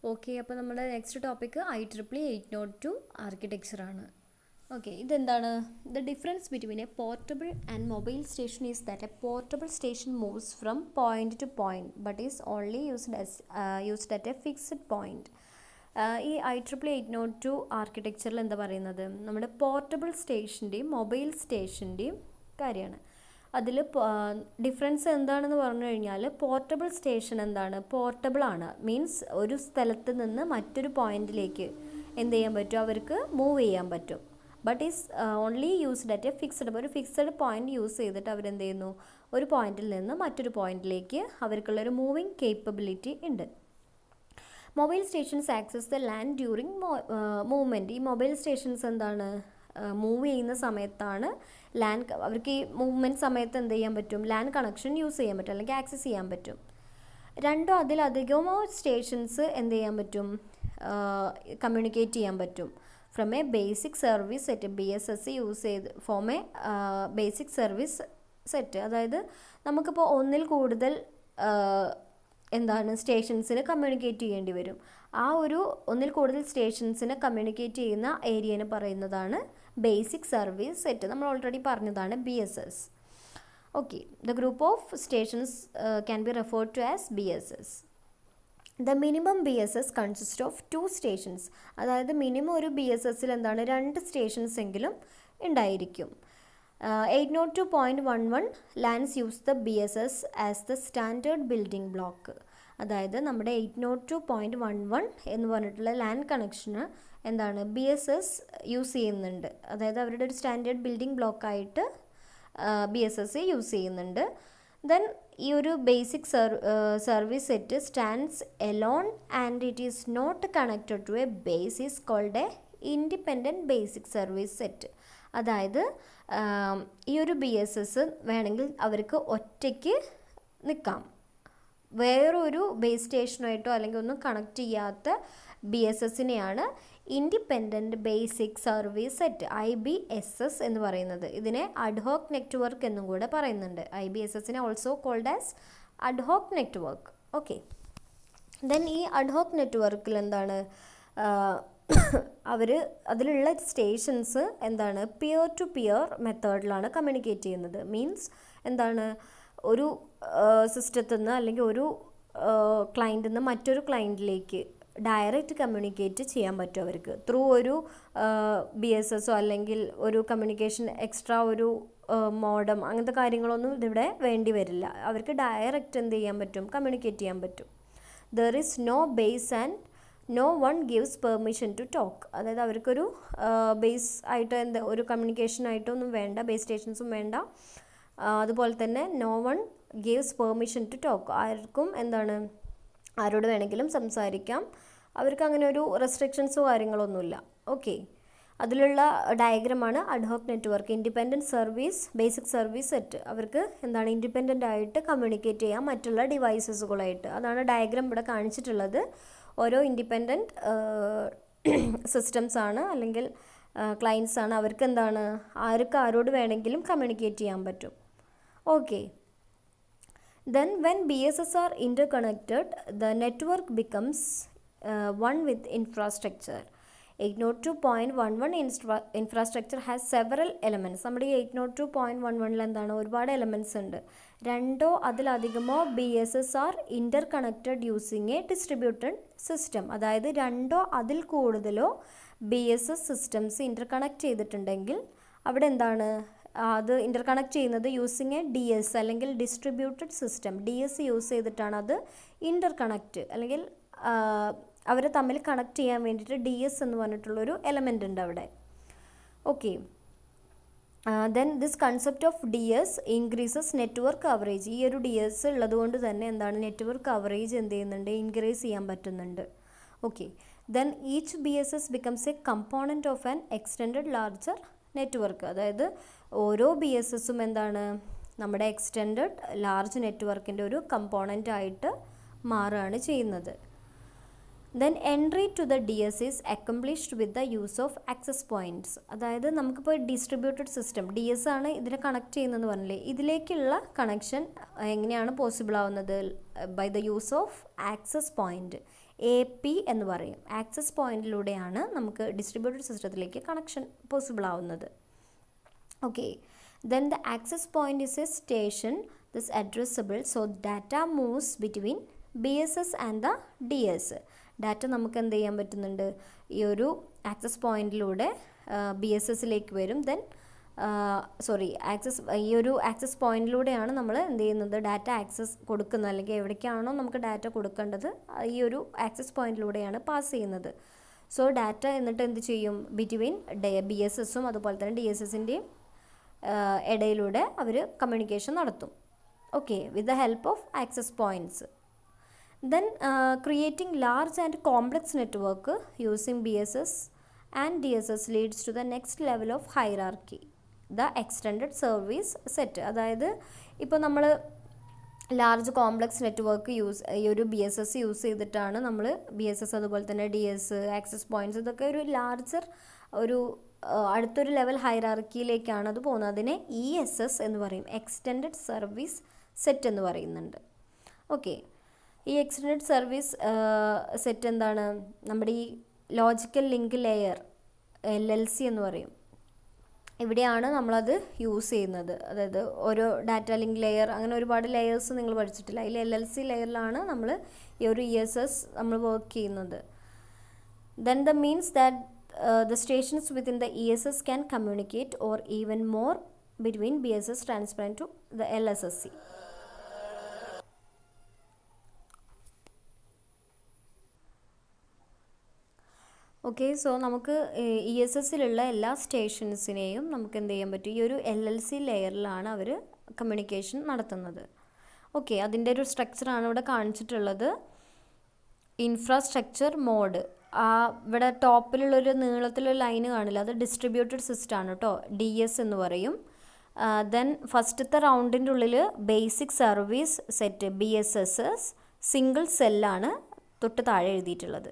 Okay, അപ്പോൾ നമ്മുടെ next topic IEEE 802 ആർക്കിടെക്ചറാണ്. Okay, ഇതെന്താണ്? The difference between A portable and mobile station is that A portable station moves from point two point but is only used at A fixed point. ഈ IEEE 802 ആർക്കിടെക്ചറിൽ എന്താ പറയുന്നത്? നമ്മുടെ portable സ്റ്റേഷൻ്റെയും mobile സ്റ്റേഷൻ്റെയും കാര്യമാണ്. അതിൽ difference എന്താണെന്ന് പറഞ്ഞു കഴിഞ്ഞാൽ, പോർട്ടബിൾ സ്റ്റേഷൻ എന്താണ്? പോർട്ടബിൾ ആണ്, മീൻസ് ഒരു സ്ഥലത്ത് നിന്ന് മറ്റൊരു പോയിന്റിലേക്ക് എന്ത് ചെയ്യാൻ പറ്റും? അവർക്ക് മൂവ് ചെയ്യാൻ പറ്റും. But is only used at A fixed, ഒരു ഫിക്സ്ഡ് പോയിന്റ് യൂസ് ചെയ്തിട്ട് അവരെന്ത് ചെയ്യുന്നു? ഒരു പോയിന്റിൽ നിന്ന് മറ്റൊരു പോയിന്റിലേക്ക് അവർക്കുള്ളൊരു മൂവിങ് കേപ്പബിലിറ്റി ഉണ്ട്. Mobile stations access the land during movement. ഈ മൊബൈൽ സ്റ്റേഷൻസ് എന്താണ്? മൂവ് ചെയ്യുന്ന സമയത്താണ് ലാൻഡ്, അവർക്ക് ഈ മൂവ്മെൻറ്റ് സമയത്ത് എന്ത് ചെയ്യാൻ പറ്റും? ലാൻഡ് കണക്ഷൻ യൂസ് ചെയ്യാൻ പറ്റും, അല്ലെങ്കിൽ ആക്സസ് ചെയ്യാൻ പറ്റും. രണ്ടോ അതിലധികമോ സ്റ്റേഷൻസ് എന്ത് ചെയ്യാൻ പറ്റും? കമ്മ്യൂണിക്കേറ്റ് ചെയ്യാൻ പറ്റും. From a basic service set, BSS use ചെയ്ത് form a basic service set. അതായത് നമുക്കിപ്പോൾ ഒന്നിൽ കൂടുതൽ എന്താണ് സ്റ്റേഷൻസിന് കമ്മ്യൂണിക്കേറ്റ് ചെയ്യേണ്ടി വരും. ആ ഒരു ഒന്നിൽ കൂടുതൽ സ്റ്റേഷൻസിന് കമ്മ്യൂണിക്കേറ്റ് ചെയ്യുന്ന ഏരിയനെ പറയുന്നതാണ് ബേസിക് സർവീസ് സെറ്റ്. നമ്മൾ ഓൾറെഡി പറഞ്ഞതാണ് BSS. Okay, the group of stations can be referred to as BSS. The minimum BSS consist of 2 stations. അതായത് മിനിമം ഒരു BSSൽ എന്താണ്? 2 സ്റ്റേഷൻസ് എങ്കിലും ഉണ്ടായിരിക്കും. 802.11 LANs use the BSS as the standard building block. അതായത് നമ്മുടെ 802.11 എന്ന് പറഞ്ഞിട്ടുള്ള ലാൻഡ് കണക്ഷന് എന്താണ്? BSS യൂസ് ചെയ്യുന്നുണ്ട്. അതായത് അവരുടെ ഒരു സ്റ്റാൻഡേർഡ് ബിൽഡിംഗ് ബ്ലോക്കായിട്ട് BSS യൂസ് ചെയ്യുന്നുണ്ട്. ദെൻ ഈ ഒരു basic service set stands alone and it is not connected to a base is called a independent basic service set. അതായത് ഈ ഒരു BSS വേണമെങ്കിൽ അവർക്ക് ഒറ്റയ്ക്ക് നിൽക്കാം. വേറൊരു ബേസ് സ്റ്റേഷനായിട്ടോ അല്ലെങ്കിൽ ഒന്നും കണക്ട് ചെയ്യാത്ത BSSനെയാണ് independent basic service set, IBSS എന്ന് പറയുന്നത്. ഇതിനെ അഡ്ഹോക്ക് നെറ്റ്വർക്ക് എന്നും കൂടെ പറയുന്നുണ്ട്. IBSSനെ also called as ad hoc network. Okay, then ഈ അഡ്ഹോക്ക് നെറ്റ്വർക്കിൽ എന്താണ്? അതിലുള്ള സ്റ്റേഷൻസ് എന്താണ്? പിയർ ടു പിയർ മെത്തേഡിലാണ് കമ്മ്യൂണിക്കേറ്റ് ചെയ്യുന്നത്. മീൻസ് എന്താണ്? ഒരു സിസ്റ്റത്തിൽ നിന്ന് അല്ലെങ്കിൽ ഒരു ക്ലയൻറ്റിൽ നിന്ന് മറ്റൊരു ക്ലയൻറ്റിലേക്ക് ഡയറക്റ്റ് കമ്മ്യൂണിക്കേറ്റ് ചെയ്യാൻ പറ്റും അവർക്ക് ത്രൂ ഒരു BSSO അല്ലെങ്കിൽ ഒരു കമ്മ്യൂണിക്കേഷൻ എക്സ്ട്രാ ഒരു മോഡം, അങ്ങനത്തെ കാര്യങ്ങളൊന്നും ഇതിവിടെ വേണ്ടി വരില്ല. അവർക്ക് ഡയറക്റ്റ് എന്ത് ചെയ്യാൻ പറ്റും? കമ്മ്യൂണിക്കേറ്റ് ചെയ്യാൻ പറ്റും. There is no base and no one gives permission to talk. അതായത് അവർക്കൊരു ബേസ് ആയിട്ട് ഒരു കമ്മ്യൂണിക്കേഷനായിട്ടൊന്നും വേണ്ട, ബേസ് സ്റ്റേഷൻസും വേണ്ട. അതുപോലെ തന്നെ no one gives permission to talk. ആർക്കും എന്താണ്? ആരോട് വേണമെങ്കിലും സംസാരിക്കാം. അവർക്ക് അങ്ങനെ ഒരു റെസ്ട്രിക്ഷൻസോ കാര്യങ്ങളൊന്നുമില്ല. ഓക്കെ, അതിലുള്ള ഡയഗ്രമാണ് ad hoc network. Independent service basic service set. അവർക്ക് എന്താണ്? ഇൻഡിപെൻഡൻ്റ് ആയിട്ട് കമ്മ്യൂണിക്കേറ്റ് ചെയ്യാം മറ്റുള്ള ഡിവൈസസുകളായിട്ട്. അതാണ് ഡയഗ്രാം ഇവിടെ കാണിച്ചിട്ടുള്ളത്. ഓരോ ഇൻഡിപെൻഡൻറ്റ് സിസ്റ്റംസ് ആണ് അല്ലെങ്കിൽ ക്ലയൻസ് ആണ്. അവർക്ക് എന്താണ്? ആരോട് വേണമെങ്കിലും കമ്മ്യൂണിക്കേറ്റ് ചെയ്യാൻ പറ്റും. Okay, then when BSS are interconnected, the network becomes one with infrastructure. 802.11 infrastructure has several elements. നമ്മുടെ 802.11 എന്താണ്? ഒരുപാട് എലമെൻറ്റ്സ് ഉണ്ട്. 2 അതിലധികമോ BSS are interconnected using a distributed system. അതായത് 2 അതിൽ കൂടുതലോ BSS സിസ്റ്റംസ് ഇൻ്റർകണക്ട് ചെയ്തിട്ടുണ്ടെങ്കിൽ അവിടെ എന്താണ്? അത് ഇൻ്റർകണക്ട് ചെയ്യുന്നത് യൂസിങ് എ DS അല്ലെങ്കിൽ ഡിസ്ട്രിബ്യൂട്ടഡ് സിസ്റ്റം. DS യൂസ് ചെയ്തിട്ടാണ് അത് ഇൻ്റർകണക്റ്റ്, അല്ലെങ്കിൽ അവരെ തമ്മിൽ കണക്ട് ചെയ്യാൻ വേണ്ടിയിട്ട് DS എന്ന് പറഞ്ഞിട്ടുള്ളൊരു എലമെൻ്റ് ഉണ്ട് അവിടെ. Okay, then this concept of DS increases network coverage. ഈ ഒരു DS ഉള്ളത് കൊണ്ട് തന്നെ എന്താണ്? നെറ്റ്വർക്ക് കവറേജ് എന്ത് ചെയ്യുന്നുണ്ട്? ഇൻക്രീസ് ചെയ്യാൻ പറ്റുന്നുണ്ട്. Okay, then each BSS becomes A component of an extended larger network. അതായത് ഓരോ BSSും എന്താണ്? നമ്മുടെ എക്സ്റ്റെൻഡഡ് ലാർജ് നെറ്റ്വർക്കിൻ്റെ ഒരു കമ്പോണൻ്റ് ആയിട്ട് മാറുകയാണ് ചെയ്യുന്നത്. Then entry to the D S is accomplished with the use of access points. അതായത് നമുക്കിപ്പോൾ ഡിസ്ട്രിബ്യൂട്ടഡ് സിസ്റ്റം ഡി എസ് ആണ് ഇതിനെ കണക്ട് ചെയ്യുന്നതെന്ന് പറഞ്ഞില്ലേ, ഇതിലേക്കുള്ള കണക്ഷൻ എങ്ങനെയാണ് പോസിബിൾ ആവുന്നത്? By the use of access point, AP എന്ന് പറയും. ആക്സസ് പോയിൻറ്റിലൂടെയാണ് നമുക്ക് ഡിസ്ട്രിബ്യൂട്ടഡ് സിസ്റ്റത്തിലേക്ക് കണക്ഷൻ പോസിബിൾ ആവുന്നത്. Okay, then the access point is a station this addressable, so data moves between BSS and the DS. Data നമുക്ക് എന്ത് ചെയ്യാൻ പറ്റുന്നുണ്ട്? ഈ ഒരു ആക്സസ് പോയിൻറ്റിലൂടെ BSSലേക്ക് വരും. ദെൻ ഈ ഒരു ആക്സസ് പോയിൻറ്റിലൂടെയാണ് നമ്മൾ എന്ത് ചെയ്യുന്നത്? ഡാറ്റ ആക്സസ് കൊടുക്കുന്നത്, അല്ലെങ്കിൽ എവിടേക്കാണോ നമുക്ക് ഡാറ്റ കൊടുക്കേണ്ടത് ഈ ഒരു ആക്സസ് പോയിൻറ്റിലൂടെയാണ് പാസ് ചെയ്യുന്നത്. സോ ഡാറ്റ എന്നിട്ട് എന്ത് ചെയ്യും? ബിറ്റ്വീൻ BSSഉം അതുപോലെ തന്നെ DSSൻ്റെയും ഇടയിലൂടെ അവർ കമ്മ്യൂണിക്കേഷൻ നടത്തും. Okay, with the help of access points. Then creating large and complex network using BSS and DSS leads to the next level of hierarchy, the extended service set. അതായത് ഇപ്പോൾ നമ്മൾ ലാർജ് കോംപ്ലക്സ് നെറ്റ്വർക്ക് ഈ ഒരു BSS use ചെയ്തിട്ടാണ് നമ്മൾ BSS അതുപോലെ തന്നെ DS, access points, ഇതൊക്കെ ഒരു ലാർജർ അടുത്തൊരു ലെവൽ ഹൈറാർക്കിയിലേക്കാണ് അത് പോകുന്നത്. അതിനെ ESS എന്ന് പറയും, എക്സ്റ്റെൻഡഡ് സർവീസ് സെറ്റ് എന്ന് പറയുന്നുണ്ട്. ഓക്കെ, ഈ എക്സ്റ്റെൻഡഡ് സർവീസ് സെറ്റ് എന്താണ്? നമ്മുടെ ഈ ലോജിക്കൽ ലിങ്ക് ലെയർ LLC എന്ന് പറയും. ഇവിടെയാണ് നമ്മളത് യൂസ് ചെയ്യുന്നത്. അതായത് ഓരോ ഡാറ്റ ലിങ്ക് ലെയർ, അങ്ങനെ ഒരുപാട് ലെയേഴ്സ് നിങ്ങൾ പഠിച്ചിട്ടില്ല. അതിൽ LLC ലെയറിലാണ് നമ്മൾ ഈ ഒരു ESS നമ്മൾ വർക്ക് ചെയ്യുന്നത്. Then the means that the stations within the ESS can communicate or even more between BSS transparent to the LSSC. Okay, so നമുക്ക് ESSലുള്ള എല്ലാ സ്റ്റേഷൻസിനെയും നമുക്ക് എന്ത് ചെയ്യാൻ പറ്റും? ഈ ഒരു LLC ലെയറിലാണ് അവർ കമ്മ്യൂണിക്കേഷൻ നടത്തുന്നത്. ഓക്കെ, അതിൻ്റെ ഒരു സ്ട്രക്ചറാണ് ഇവിടെ കാണിച്ചിട്ടുള്ളത്. ഇൻഫ്രാസ്ട്രക്ചർ മോഡ്, ഇവിടെ ടോപ്പിലുള്ളൊരു നീളത്തിലൊരു ലൈന് കാണില്ല, അത് ഡിസ്ട്രിബ്യൂട്ടഡ് സിസ്റ്റം ആണ് കേട്ടോ, DS എന്ന് പറയും. ദെൻ ഫസ്റ്റത്തെ റൗണ്ടിൻ്റെ ഉള്ളിൽ basic service set BSSS single സെല്ലാണ് തൊട്ട് താഴെ എഴുതിയിട്ടുള്ളത്.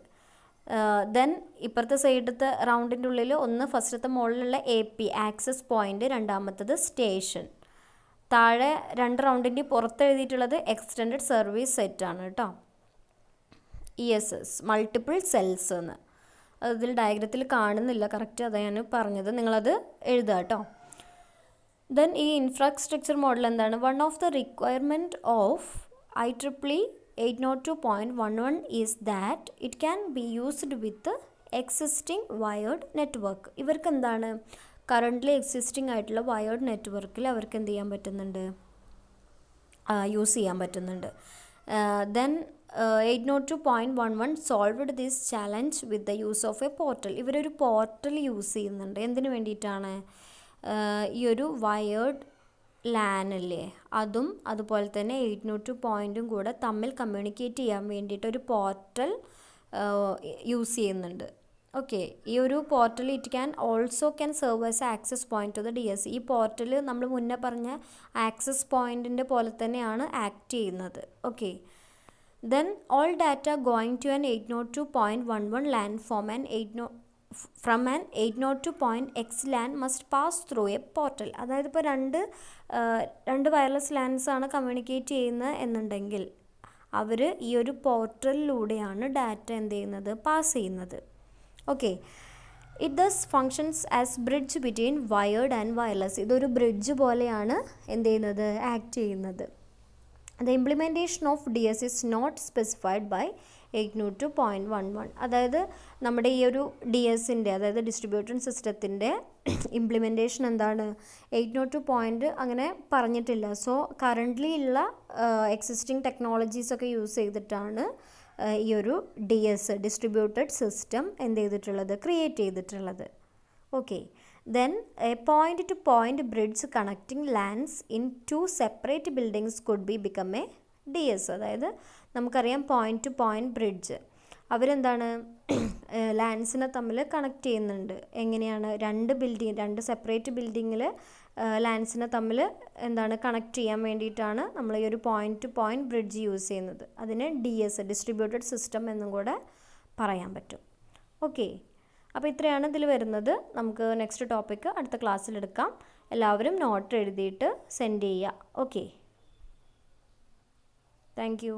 ദെൻ ഇപ്പുറത്തെ സൈഡത്തെ റൗണ്ടിൻ്റെ ഉള്ളിൽ ഒന്ന് ഫസ്റ്റത്തെ മുകളിലുള്ള AP ആക്സസ് പോയിൻ്റ്, രണ്ടാമത്തത് സ്റ്റേഷൻ. താഴെ രണ്ട് റൗണ്ടിൻ്റെ പുറത്ത് എഴുതിയിട്ടുള്ളത് എക്സ്റ്റെൻഡഡ് സർവീസ് സെറ്റാണ് കേട്ടോ, ESS മൾട്ടിപ്പിൾ സെൽസ് എന്ന്. അതിൽ ഡയഗ്രത്തിൽ കാണുന്നില്ല കറക്റ്റ്, അതാണ് ഞാൻ പറഞ്ഞത്, നിങ്ങളത് എഴുതുക കേട്ടോ. ദെൻ ഈ ഇൻഫ്രാസ്ട്രക്ചർ മോഡൽ എന്താണ്? One of the requirement of IEEE 802.11 is that it can be used with existing wired network. ഇവർക്ക് എന്താണ്? കറൻ്റ്ലി എക്സിസ്റ്റിംഗ് ആയിട്ടുള്ള വയേർഡ് നെറ്റ്വർക്കിൽ അവർക്ക് എന്ത് ചെയ്യാൻ പറ്റുന്നുണ്ട്? യൂസ് ചെയ്യാൻ പറ്റുന്നുണ്ട്. Then 802.11 solved this challenge with the use of A portal. ഇവരൊരു പോർട്ടൽ യൂസ് ചെയ്യുന്നുണ്ട്. എന്തിനു വേണ്ടിയിട്ടാണ്? ഈ ഒരു വയേർഡ് LAN അല്ലേ, അതും അതുപോലെ തന്നെ 802.ഉം കൂടെ തമ്മിൽ കമ്മ്യൂണിക്കേറ്റ് ചെയ്യാൻ വേണ്ടിയിട്ട് ഒരു പോർട്ടൽ യൂസ് ചെയ്യുന്നുണ്ട്. ഓക്കെ, ഈ ഒരു portal it can serve as access point to the DS. ഈ പോർട്ടൽ നമ്മൾ മുന്നേ പറഞ്ഞ ആക്സസ് പോയിൻറ്റിൻ്റെ പോലെ തന്നെയാണ് ആക്ട് ചെയ്യുന്നത്. Okay, then all data going to an 802.11 LAN from an 802.x LAN must pass through a portal. അതായത് ഇപ്പോൾ രണ്ട് വയർലെസ് ലാൻസ് ആണ് കമ്മ്യൂണിക്കേറ്റ് ചെയ്യുന്നത് എന്നുണ്ടെങ്കിൽ അവർ ഈ ഒരു പോർട്ടലിലൂടെയാണ് ഡാറ്റ എന്ത് ചെയ്യുന്നത്? പാസ് ചെയ്യുന്നത്. Okay, it does functions as bridge between wired and wireless. ഇതൊരു ബ്രിഡ്ജ് പോലെയാണ് എന്ത് ചെയ്യുന്നത്? ആക്ട് ചെയ്യുന്നത്. The implementation of DS is not specified by 802.11. അതായത് നമ്മുടെ ഈ ഒരു DSൻ്റെ, അതായത് ഡിസ്ട്രിബ്യൂട്ടഡ് സിസ്റ്റത്തിൻ്റെ ഇംപ്ലിമെൻറ്റേഷൻ എന്താണ്? 802. അങ്ങനെ പറഞ്ഞിട്ടില്ല. സോ കറൻ്റ്ലി ഉള്ള എക്സിസ്റ്റിംഗ് ടെക്നോളജീസൊക്കെ യൂസ് ചെയ്തിട്ടാണ് ഈ ഒരു DS ഡിസ്ട്രിബ്യൂട്ടഡ് സിസ്റ്റം എന്ത് ചെയ്തിട്ടുള്ളത്? ക്രിയേറ്റ് ചെയ്തിട്ടുള്ളത്. Okay, then a point-to-point bridge connecting LANs in two separate buildings could become a DS. അതായത് നമുക്കറിയാം പോയിൻ്റ് ടു പോയിൻ്റ് ബ്രിഡ്ജ് അവരെന്താണ് ലാൻസിനെ തമ്മിൽ കണക്ട് ചെയ്യുന്നുണ്ട്. എങ്ങനെയാണ്? രണ്ട് സെപ്പറേറ്റ് ബിൽഡിങ്ങിൽ ലാൻസിനെ തമ്മിൽ എന്താണ് കണക്ട് ചെയ്യാൻ വേണ്ടിയിട്ടാണ് നമ്മൾ ഈ ഒരു point to point bridge use ചെയ്യുന്നത്. അതിന് DS ഡിസ്ട്രിബ്യൂട്ടഡ് സിസ്റ്റം എന്നും കൂടെ പറയാൻ പറ്റും. ഓക്കെ, അപ്പോൾ ഇത്രയാണ് ഇതിൽ വരുന്നത്. നമുക്ക് നെക്സ്റ്റ് ടോപ്പിക്ക് അടുത്ത ക്ലാസ്സിലെടുക്കാം. എല്ലാവരും നോട്ട് എഴുതിയിട്ട് സെൻഡ് ചെയ്യുക. Okay, thank you.